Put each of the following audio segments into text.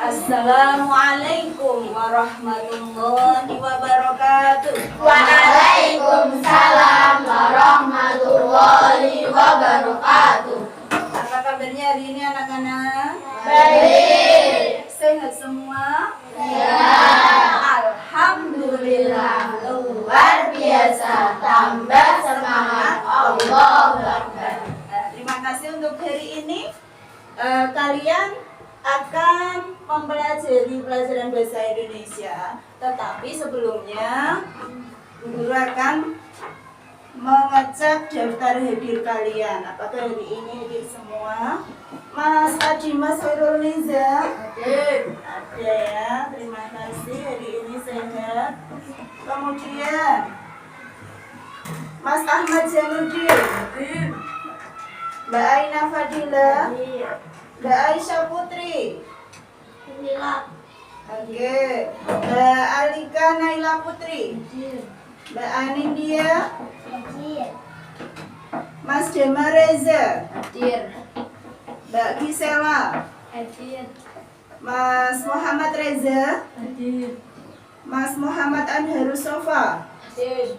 Assalamualaikum warahmatullahi wabarakatuh. Waalaikumsalam warahmatullahi wabarakatuh. Apa kabarnya hari ini anak-anak? Baik. Sehat semua? Ya. Alhamdulillah. Luar biasa. Tambah semangat. Allahu Akbar. Terima kasih untuk hari ini. Kalian akan mempelajari pelajaran bahasa Indonesia. Tetapi sebelumnya guru akan mengecek daftar hadir kalian. Apakah hari ini hadir semua? Mas Adi, Mas Khairul Niza? Hadir. Ada ya, terima kasih, hari ini sehat. Kemudian Mas Ahmad Januddin? Hadir. Mbak Aina Fadila? Hadir. Mbak Aisyah Putri? Inilah. Oke. Mbak Alika Naila Putri? Hadir. Mbak Anindya? Hadir. Mas Dema Reza? Hadir. Mbak Gisela? Hadir. Mas Muhammad Reza? Hadir. Mas Muhammad Anharus Sofa? Hadir.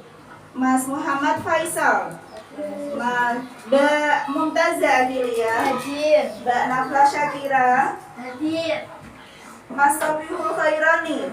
Mas Muhammad Faisal? Mbak Mumtaza Agilia? Hadir. Mbak Nafla Syakira? Hadir. Mas Tobihul Khairani?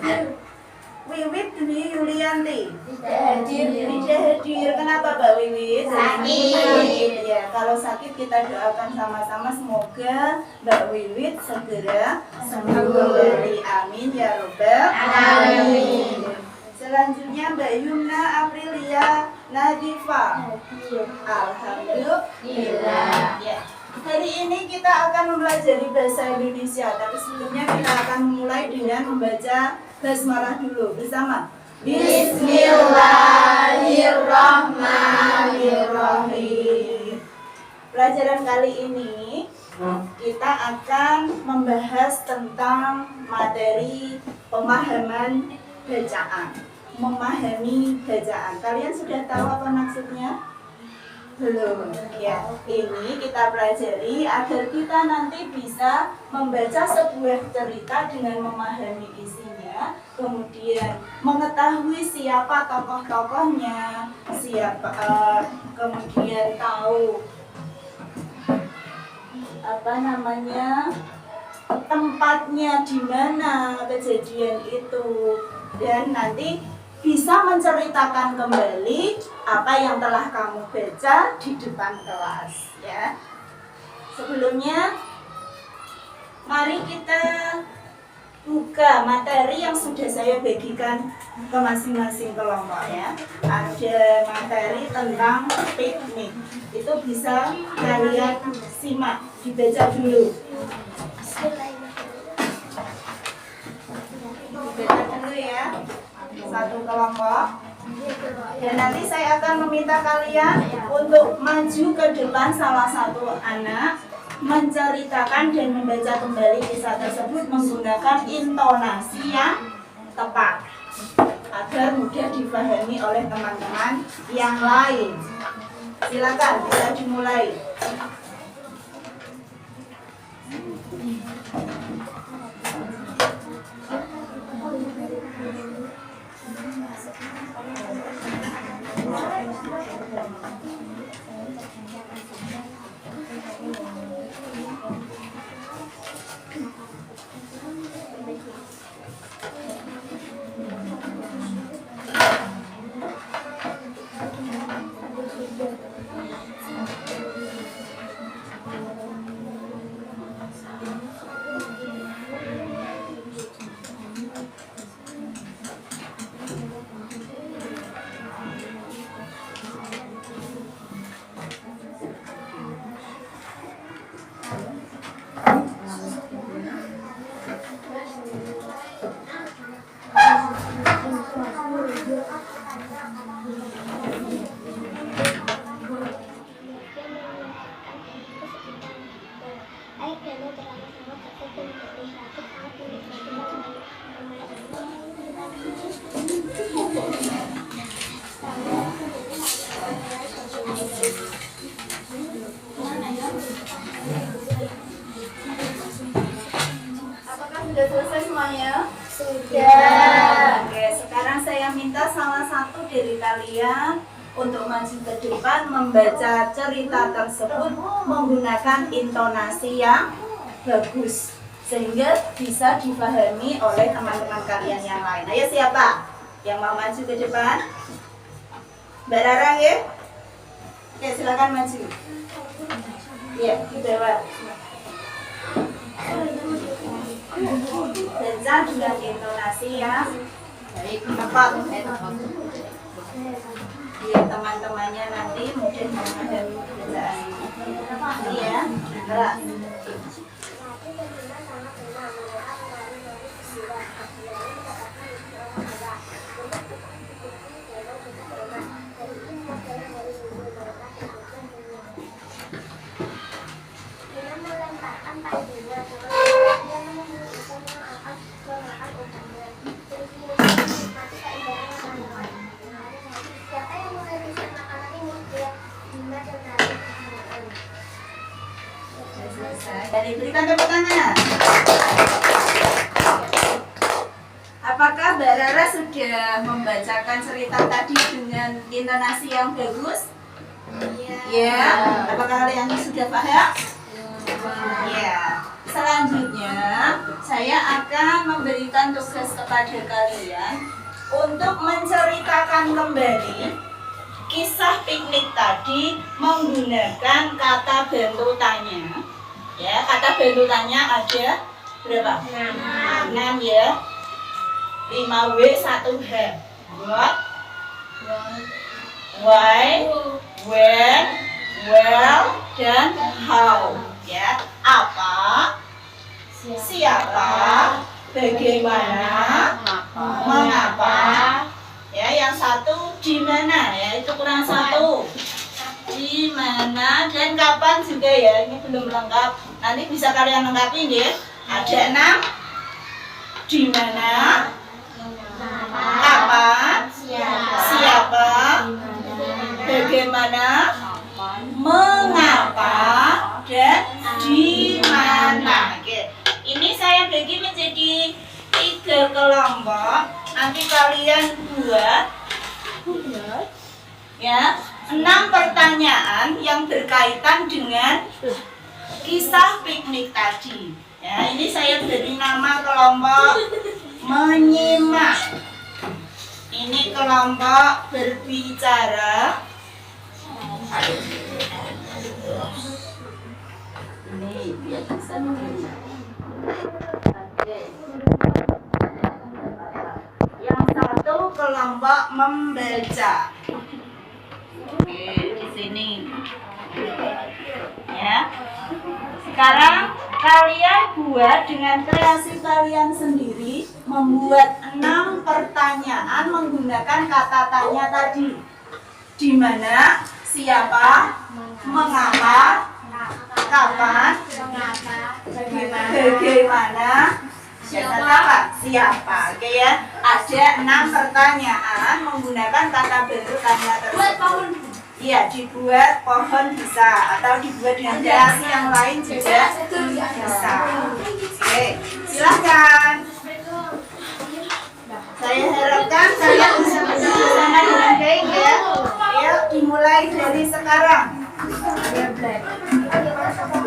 Wiwit Dwi Yulianti? Tidak hadir. Tidak hadir. Kenapa Mbak Wiwit? Sakit. Ya, kalau sakit kita doakan sama-sama semoga Mbak Wiwit segera sembuh kembali. Amin ya robbal Amin. Selanjutnya Mbak Yumna Aprilia Nadifa. Hadir. Alhamdulillah. Ya. Hari ini kita akan mempelajari bahasa Indonesia, tapi sebelumnya kita akan memulai dengan membaca basmalah dulu bersama. Bismillahirrahmanirrahim. Pelajaran kali ini kita akan membahas tentang materi pemahaman bacaan. Memahami bacaan. Kalian sudah tahu apa maksudnya? Belum. Ya, ini kita pelajari agar kita nanti bisa membaca sebuah cerita dengan memahami isinya, kemudian mengetahui siapa tokoh-tokohnya, kemudian tahu tempatnya di mana kejadian itu, dan nanti bisa menceritakan kembali apa yang telah kamu baca di depan kelas ya. Sebelumnya mari kita buka materi yang sudah saya bagikan ke masing-masing kelompok ya. Ada materi tentang piknik. Itu bisa kalian simak, dibaca dulu. Dibaca dulu ya. Satu kelompok, dan nanti saya akan meminta kalian untuk maju ke depan salah satu anak, menceritakan dan membaca kembali kisah tersebut menggunakan intonasi yang tepat agar mudah dipahami oleh teman-teman yang lain. Silakan, bisa dimulai. Sudah selesai semuanya? Sudah. Oke, sekarang saya minta salah satu dari kalian untuk maju ke depan membaca cerita tersebut menggunakan intonasi yang bagus sehingga bisa dipahami oleh teman-teman kalian yang lain. Ayo, siapa yang mau maju ke depan? Mbak Rara ya? Oke, silakan maju. Ya, di bawah. Baca dengan intonasi yang tepat. Biar teman-temannya nanti mudah memahami bacaan. Iya, benar. Dan diberikan tepuk tangan. Apakah Mbak Rara sudah membacakan cerita tadi dengan intonasi yang bagus? Ya. Apakah kalian sudah paham? Ya. Selanjutnya, saya akan memberikan tugas kepada kalian untuk menceritakan kembali kisah piknik tadi menggunakan kata bantu tanya. Ya, kata bantu tanya ada berapa? 6 ya. 5W 1H. What? Why? When? Where? Dan how. Ya, apa? Siapa? Bagaimana? Mengapa? Ya, yang satu di mana? Ya, itu kurang satu. Di mana dan kapan juga ya, ini belum lengkap. Nanti bisa kalian lengkapi ya. Ada 6. Di mana? Kapan? Siapa? Bagaimana? Mengapa? Dan di mana? Oke. Ini saya bagi menjadi 3 kelompok. Nanti kalian buat ya 6 pertanyaan yang berkaitan dengan kisah piknik tadi. Ya, ini saya beri nama kelompok menyimak. Ini kelompok berbicara. Ini biar bisa dilihat. Oke. Yang satu kelompok membaca. Oke, di sini. Ya. Sekarang kalian buat dengan kreasi kalian sendiri, membuat 6 pertanyaan menggunakan kata tanya tadi. Di mana, siapa, mengapa, kapan, bagaimana, siapa. Oke ya. Ada 6 pertanyaan menggunakan kata bantu tanya tersebut. Iya, dibuat pohon bisa atau dibuat dengan kreasi yang lain juga bisa. Oke, silakan. Saya harapkan kalian bisa bersama dengan baik ya. Ayo dimulai dari sekarang.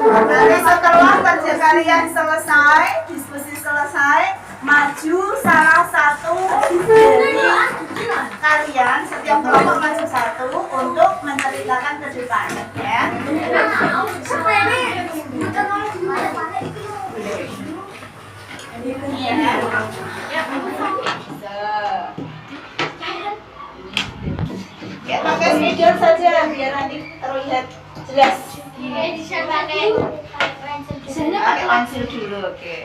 Nanti setelah kerja kalian selesai, diskusi selesai, maju salah satu dari kalian, setiap kelompok maju satu untuk menceritakan ke depan ya. Ya, pakai spidol saja biar nanti terlihat jelas. Pakai pensil dulu, oke.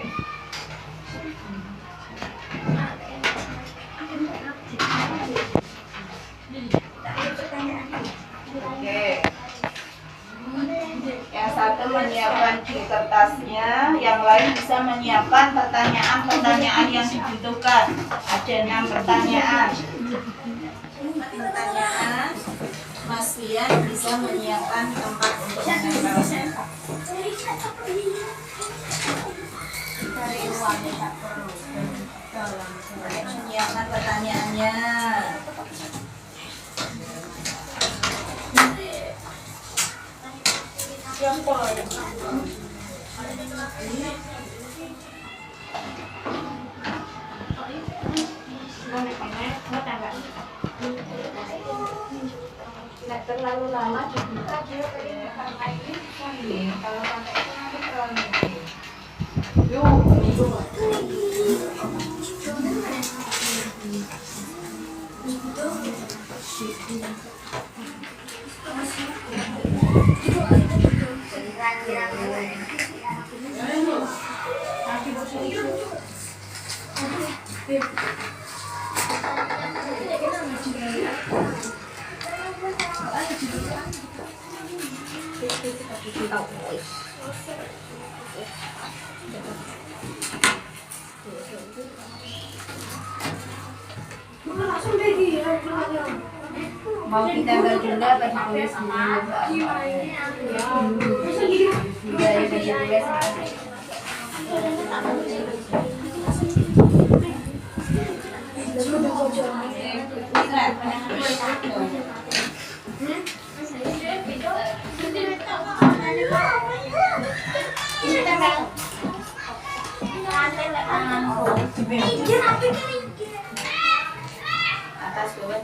Oke. Yang satu menyiapkan di kertasnya, yang lain bisa menyiapkan pertanyaan-pertanyaan yang dibutuhkan. Ada 6 pertanyaan. Mas Fian bisa menyiapkan tempat untuk menempelnya. Cari Menyiapkan pertanyaannya. Terlalu lama dibuka dia pengen sampai ini kalau sampai itu terlalu Mau kita berdua apa ditulis dulu? Dari ditulis. Atas bawah.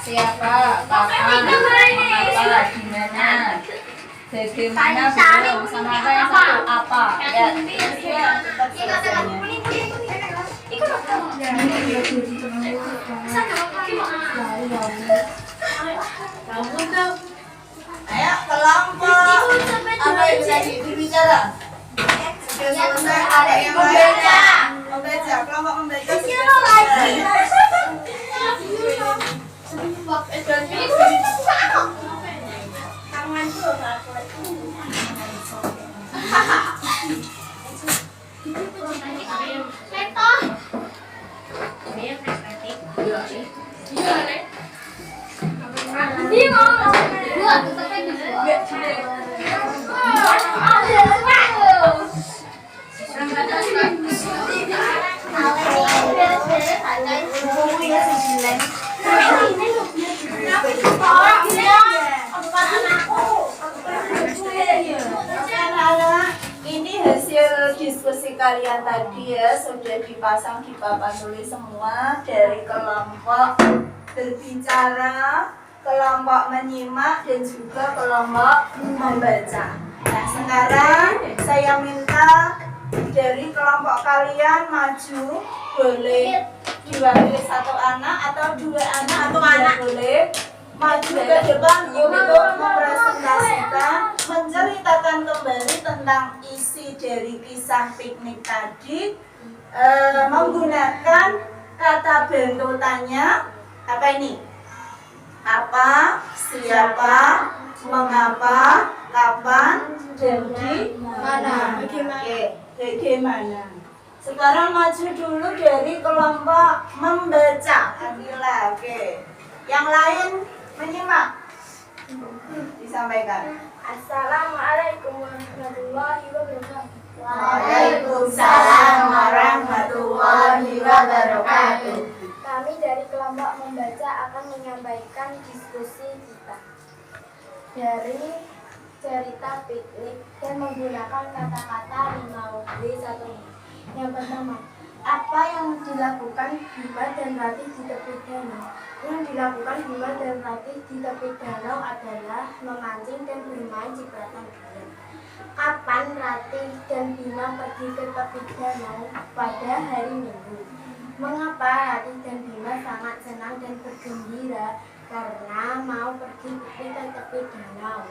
Siapa, kapan, mengapa, gimana, bagaimana, belum, sama apa yang satu, apa, ya. Ayo kelompok apa yang tadi berbicara? Sudah selesai, ada yang membaca. Membaca, kelompok membaca sudah selesai. Ini hasil diskusi kalian tadi ya, sudah dipasang di papan tulis semua dari kelompok berbicara, kelompok menyimak, dan juga kelompok membaca. Nah, sekarang saya minta dari kelompok kalian maju, boleh diwakili satu anak atau dua anak atau anak boleh maju ke depan untuk mempresentasikan, menceritakan kembali tentang isi dari kisah piknik tadi, menggunakan kata bentuk tanya. Apa ini? Apa, siapa, mengapa, kapan, dan di mana. Oke, bagaimana? Sekarang maju dulu dari kelompok membaca. Akila, oke. Yang lain menyimak. Disampaikan. Assalamualaikum warahmatullahi wabarakatuh. Waalaikumsalam warahmatullahi wabarakatuh. Kami dari kelompok membaca akan menyampaikan diskusi kita dari cerita piknik dan menggunakan kata-kata 5W1. Yang pertama, apa yang dilakukan Bima dan Rati di tepi danau? Yang dilakukan Bima dan Rati di tepi danau adalah memancing dan bermain cipratan air. Kapan Rati dan Bima pergi ke tepi danau? Pada hari Minggu. Mengapa Rati dan Bima sangat senang dan bergembira? Karena mau pergi piknik ke tepi danau.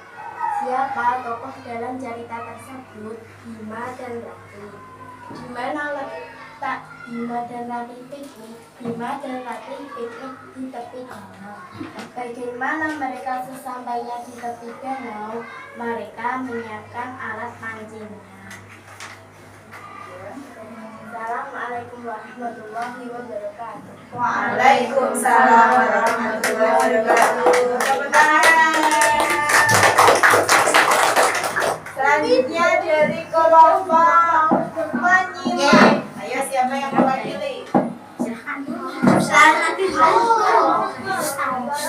Siapa tokoh dalam cerita tersebut? Bima dan Rati. Di mana letak Bima dan Rati piknik di tepi danau. Bagaimana mereka sesampainya di tepi danau, mereka menyiapkan alat mancingnya. Assalamualaikum warahmatullahi wabarakatuh. Waalaikumsalam warahmatullahi wabarakatuh. Tepuk tangan. Selanjutnya dari kelompok menyimak. Ayo, siapa yang mewakili?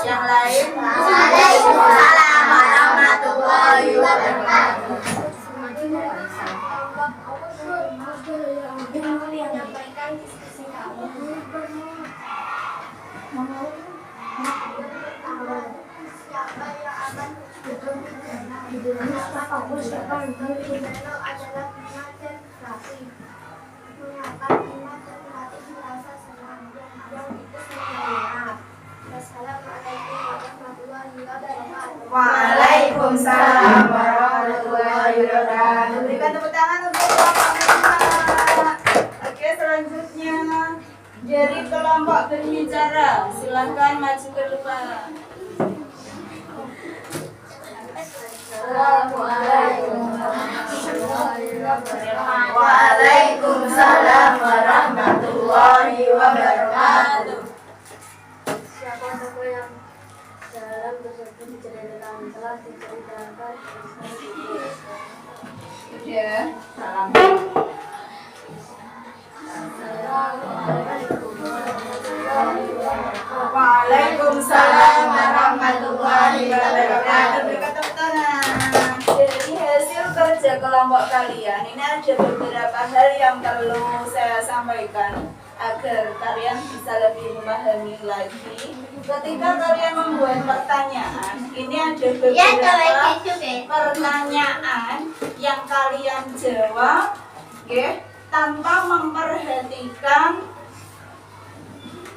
Yang lain? Waalaikumsalam warahmatullahi wabarakatuh. Menyampaikan diskusi kami. Siapa yang akan duduk di danau adalah Bima dan Rati. Mengapa Bima dan Rati merasa senang yang itu sebenarnya? Wassalamualaikum warahmatullahi wabarakatuh. Waalaikumsalam warahmatullahi wabarakatuh. Berikan tepuk tangan untuk kelompok menyimak. Oke, selanjutnya dari kelompok berbicara. Silakan maju ke depan. Waalaikumsalam warahmatullahi wabarakatuh. Siapa tokoh yang dalam tersebut diceritakan telah diceritakan? Ya, salam. Waalaikumsalam warahmatullahi wabarakatuh. Berikan tepuk tangan. Dari hasil kerja kelompok kalian, ini ada beberapa hal yang perlu saya sampaikan agar kalian bisa lebih memahami lagi. Ketika kalian membuat pertanyaan, ini ada beberapa pertanyaan yang kalian jawab, tanpa memperhatikan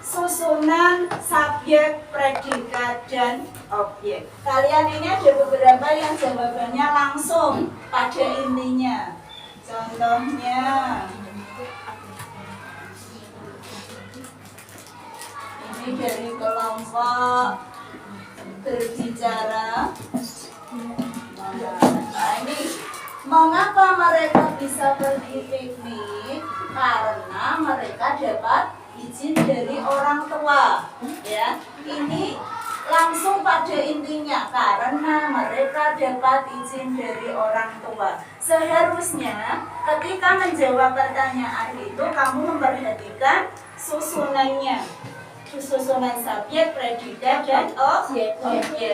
susunan subjek, predikat, dan objek. Kalian ini ada beberapa yang jawabannya langsung pada intinya. Contohnya, ini dari kelompok berbicara. Nah, ini mengapa mereka bisa pergi piknik? Karena mereka dapat izin dari orang tua. Ya, ini langsung pada intinya, karena mereka dapat izin dari orang tua. Seharusnya ketika menjawab pertanyaan itu kamu memperhatikan susunannya, susunan subjek, predikat, dan objek.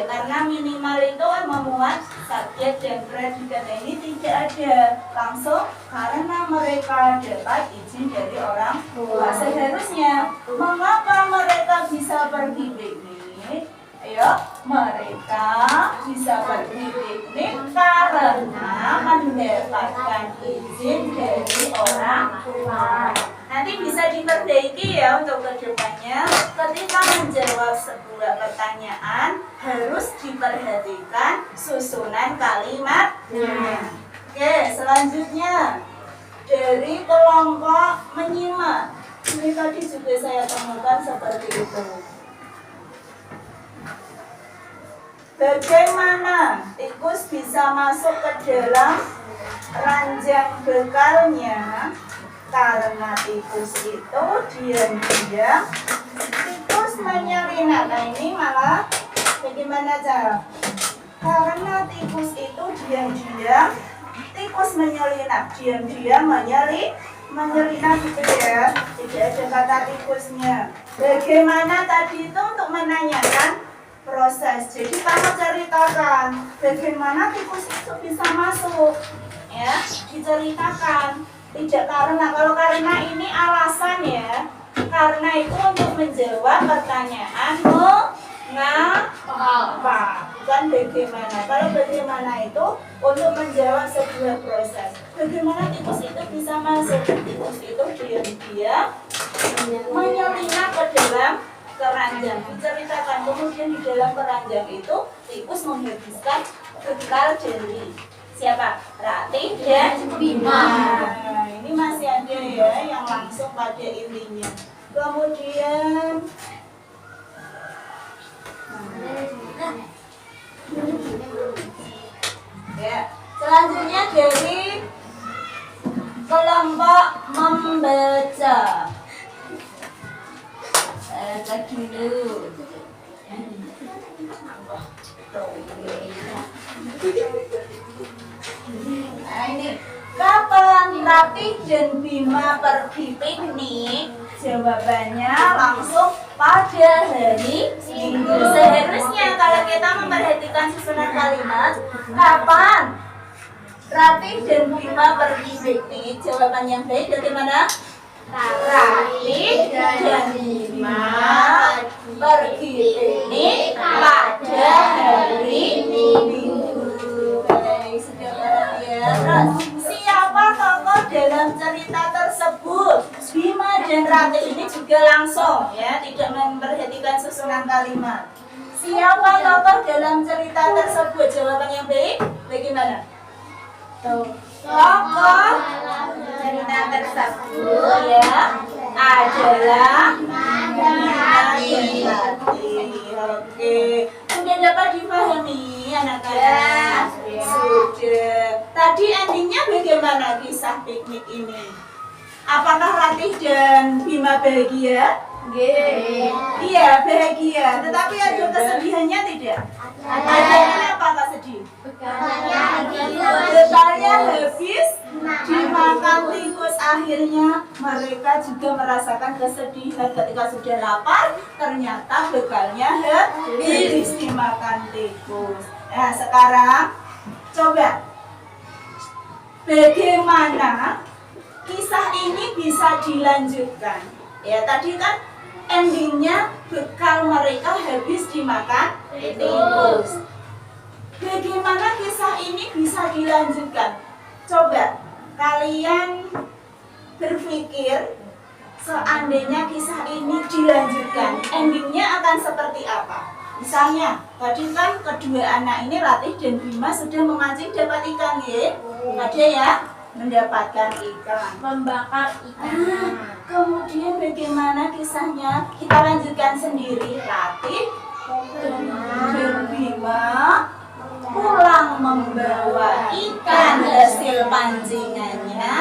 Karena minimal itu memuat subjek dan predikat, ini tidak ada langsung karena mereka dapat izin dari orang tua. Seharusnya mengapa mereka bisa pergi piknik? Ayo, mereka bisa pergi piknik karena mendapatkan izin dari orang tua. Nanti bisa diperbaiki ya untuk kedepannya. Ketika menjawab sebuah pertanyaan harus diperhatikan susunan kalimatnya. Oke, selanjutnya dari kelompok menyimak. Ini tadi juga saya temukan seperti itu. Bagaimana tikus bisa masuk ke dalam ranjang bekalnya? Karena tikus itu diam-diam tikus menyelinap. Nah, ini malah bagaimana cara? Karena tikus itu diam-diam tikus menyelinap. Diam-diam menyelinap itu ya. Tidak ada kata tikusnya. Bagaimana tadi itu untuk menanyakan proses. Jadi kamu ceritakan bagaimana tikus itu bisa masuk, ya, diceritakan. Tidak karena, kalau karena ini alasan ya, karena itu untuk menjawab pertanyaan mengapa, bukan bagaimana. Kalau bagaimana itu untuk menjawab sebuah proses. Bagaimana tikus itu bisa masuk? Tikus itu diam-diam menyelinap ke dalam keranjang, diceritakan. Kemudian di dalam keranjang itu tikus menghabiskan bekal dari siapa? Rati dan Bima. Nah, ini masih ada ya yang langsung pada intinya. Kemudian ya, selanjutnya dari kelompok membaca. Saya dulu. Nah ini, kapan Ratih dan Bima pergi piknik? Jawabannya langsung pada hari Minggu. Seharusnya kalau kita memperhatikan susunan kalimat, kapan Ratih dan Bima pergi piknik? Jawaban yang baik bagaimana? Ratih dan Bima pergi piknik pada hari Minggu. Baik, sudah perhatian. Terus, siapa tokoh dalam cerita tersebut? Bima dan Ratih ini juga langsung ya, tidak memperhatikan susunan kalimat. Siapa tokoh dalam cerita tersebut? Jawaban yang baik bagaimana? Tokoh cerita tersebut ya adalah Ratih. Oke, sudah dapat dipahami anak-anak? Sudah. Tadi endingnya bagaimana kisah piknik ini? Apakah Ratih dan Bima bahagia? Iya, bahagia. Tetapi ada kesedihannya tidak? Ada. Kenapa tak sedih? Bekalnya habis dimakan tikus. Akhirnya mereka juga merasakan kesedihan ketika sudah lapar. Ternyata bekalnya habis dimakan tikus. Nah sekarang coba, bagaimana kisah ini bisa dilanjutkan? Ya tadi kan endingnya bekal mereka habis dimakan tikus. Bagaimana kisah ini bisa dilanjutkan? Coba kalian berpikir, seandainya kisah ini dilanjutkan, endingnya akan seperti apa? Misalnya, tadi kan kedua anak ini Ratih dan Bima sudah memancing dapat ikan ya? Ada ya? Mendapatkan ikan, Membakar ikan. Kemudian bagaimana kisahnya? Kita lanjutkan sendiri. Ratih dan Bima pulang membawa ikan hasil pancingannya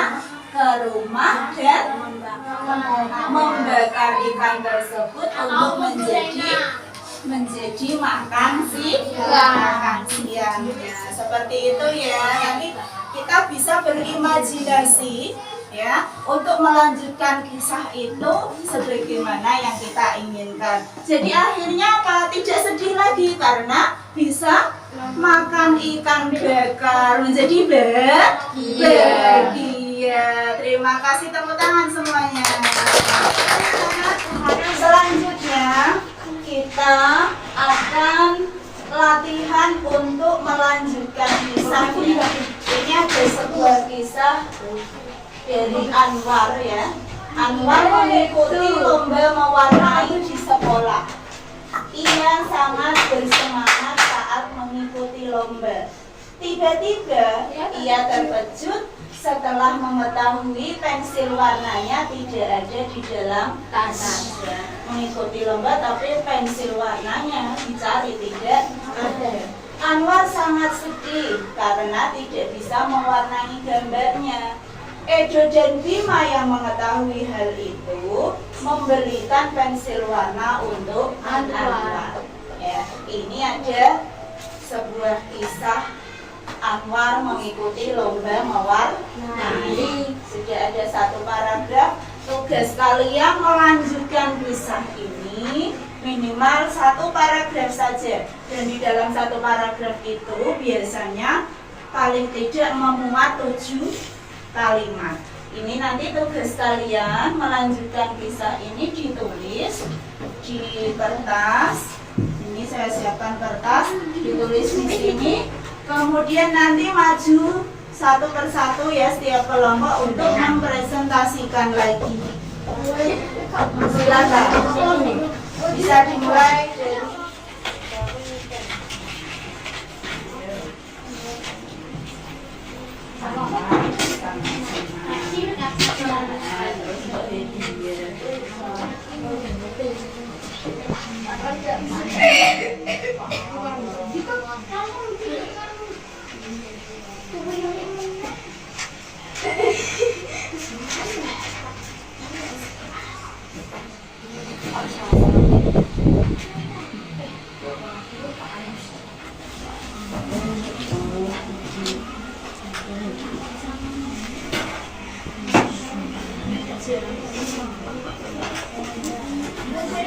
ke rumah dan membakar ikan tersebut untuk menjadi makan siangnya. Seperti itu ya. Nanti kita bisa berimajinasi ya untuk melanjutkan kisah itu sebagaimana yang kita inginkan. Jadi akhirnya apa? Tidak sedih lagi karena bisa makan ikan bakar, menjadi bahagia. Terima kasih, tepuk tangan semuanya. Selanjutnya kita akan latihan untuk melanjutkan kisah. Ini ada sebuah kisah dari Anwar ya. Anwar mengikuti lomba mewarnai di sekolah. Ia sangat bersemangat saat mengikuti lomba. Tiba-tiba ia terkejut setelah mengetahui pensil warnanya tidak ada di dalam tasnya. Mengikuti lomba tapi pensil warnanya dicari tidak ada. Anwar sangat sedih karena tidak bisa mewarnai gambarnya. Edo dan Bima yang mengetahui hal itu membelikan pensil warna untuk Anwar. Ya, ini ada sebuah kisah Anwar mengikuti lomba mewarnai. Sudah ada satu paragraf. Tugas kalian melanjutkan kisah ini minimal satu paragraf saja. Dan di dalam satu paragraf itu biasanya paling tidak memuat 7 kalimat. Ini nanti tugas kalian melanjutkan kisah ini ditulis di kertas. Ini saya siapkan kertas, ditulis di sini. Kemudian nanti maju satu persatu ya setiap kelompok untuk mempresentasikan lagi. Silakan. Bisa dimulai dari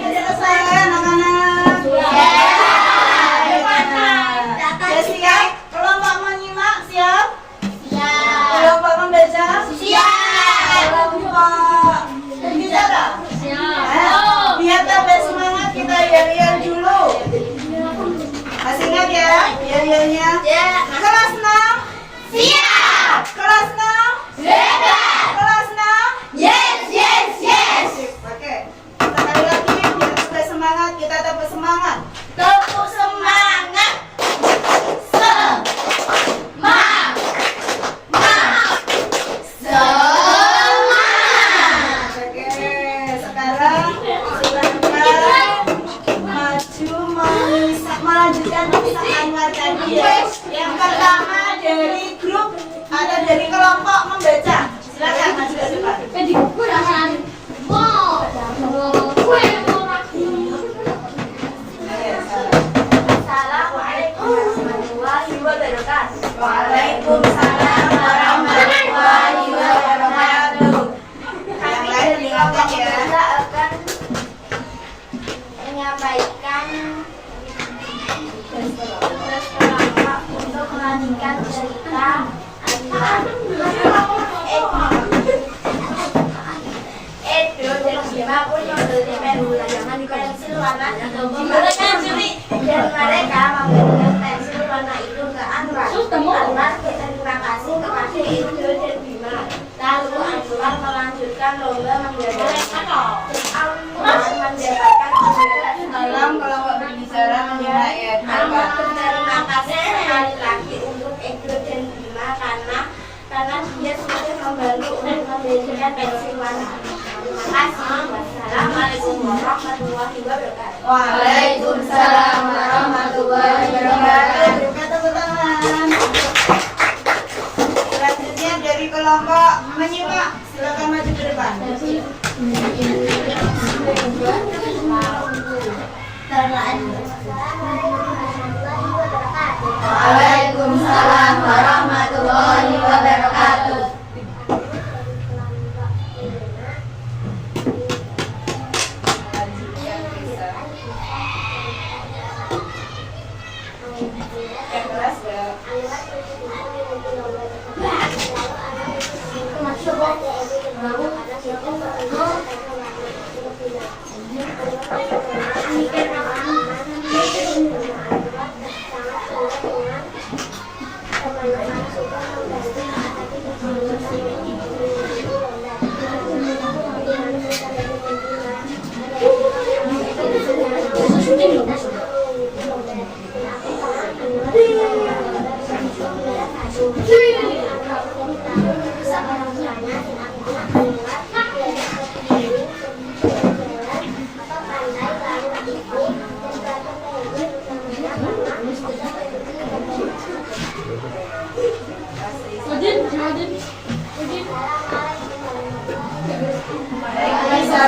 Selesai anak-anak? Sudah siap? Kelompok menyimak siap? Kelompok membaca? Kelompok berbicara? Biar tambah semangat kita yel-yel dulu. Masih ingat ya yel-yelnya? Kelas 6? Siap! Kelas 6? Hebat! Kelas 6? Yes, yes, yes. Oke, sekali lagi biar tambah semangat, kita tambah semangat. Tepuk semangat. Semangat. Oke, sekarang kita maju melanjutkan kisah Anwar tadi ya. Yang pertama dari grup atau dari kelompok membaca. Silakan maju ke depan. Assalamualaikum warahmatullahi wabarakatuh. Waalaikumsalam warahmatullahi wabarakatuh. Yang lain dengarkan ya. Kita akan menyampaikan tugas kelompok untuk melanjutkan cerita Edo dan Bima punya beli pensil warna dan mereka memberikan pensil warna itu ke Anwar. Anwar berterima kasih kepada Edo dan Bima. Lalu Anwar melanjutkan lomba menggambar. Anwar mendapatkan Salam kelompok berbicara menyimak ya. Anwar berterima kasih sekali lagi untuk Edo dan Bima karena dia sudah membantu untuk memberikan pensil warna. Terima kasih. Wassalamualaikum warahmatullahi wabarakatuh. Waalaikumsalam warahmatullahi wabarakatuh. Berikan tepuk tangan. Selanjutnya dari kelompok menyimak, silakan maju ke depan. Waalaikumsalam warahmatullahi wabarakatuh. Yang keras ya.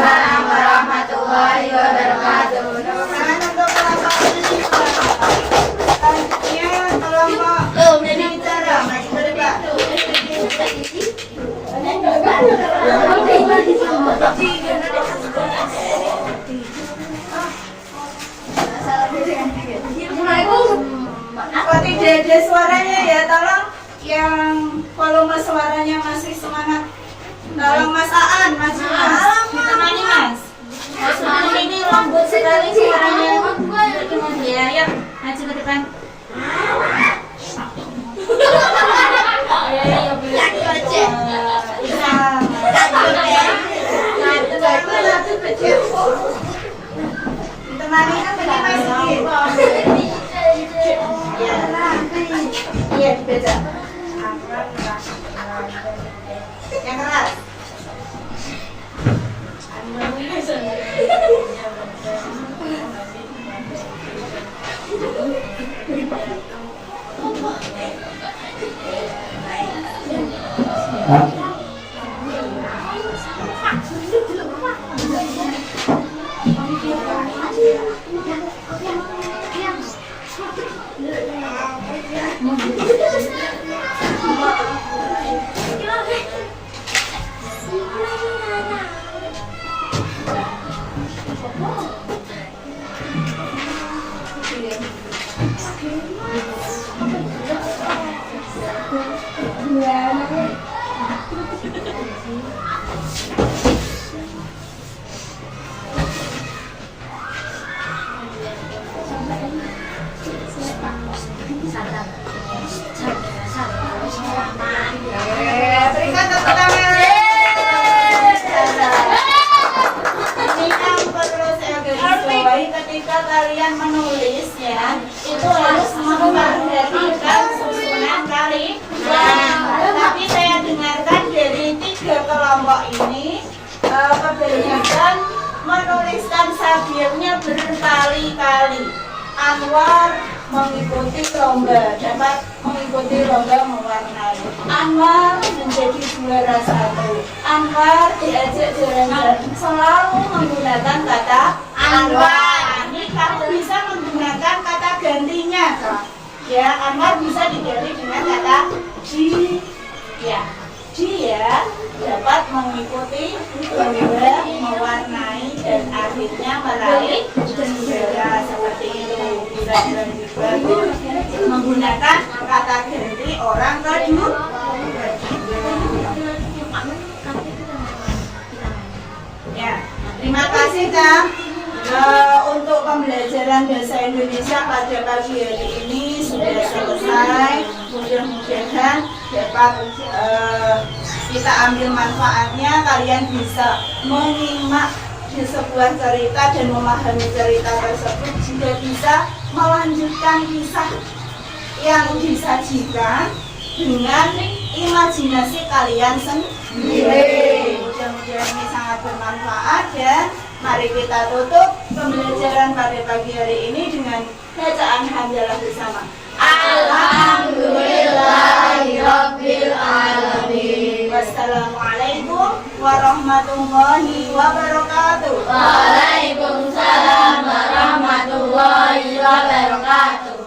Waalaikumsalam warahmatullahi wabarakatuh. Tangan untuk kelompok menyimak. Selanjutnya kelompok berbicara, maju ke depan. Kok tidak ada suaranya ya, tolong yang volume suaranya masih semangat. Tolong Mas Aan, maju Mas, ditemani Mas. Mas Aan ini lembut sekali suaranya. Ya, yuk maju ke depan. Ditemani kan tadi Mas Git. Iya, dibaca. Yang keras. Berikan tepuk tangan. Ini yang perlu saya garis bawahi ketika kalian menulis ya, itu harus memperhatikan susunan kalimat. Tapi saya dengarkan dari 3 kelompok ini kebanyakan menuliskan subjeknya berkali-kali. Anwar mengikuti lomba, dapat mengikuti lomba mewarnai. Anwar menjadi juara 1. Anwar diajak jalan-jalan, selalu menggunakan kata Anwar. Ini kamu bisa menggunakan kata gantinya, ya. Anwar bisa diganti dengan kata dia. Dia dapat mengikuti lomba mewarnai dan akhirnya meraih juara seperti itu. Bisa juga menggunakan kata ganti orang kedua. Ya, terima kasih Kak. Untuk pembelajaran bahasa Indonesia pada pagi hari ini sudah selesai. Mudah-mudahan dapat kita ambil manfaatnya. Kalian bisa menyimak di sebuah cerita dan memahami cerita tersebut, juga bisa melanjutkan kisah yang disajikan dengan imajinasi kalian sendiri. Mudah-mudahan ini sangat bermanfaat dan mari kita tutup pembelajaran pada pagi hari ini dengan bacaan hamdalah bersama. Alhamdulillahirabbil alamin. Wassalamualaikum warahmatullahi wabarakatuh. Waalaikumsalam warahmatullahi wabarakatuh.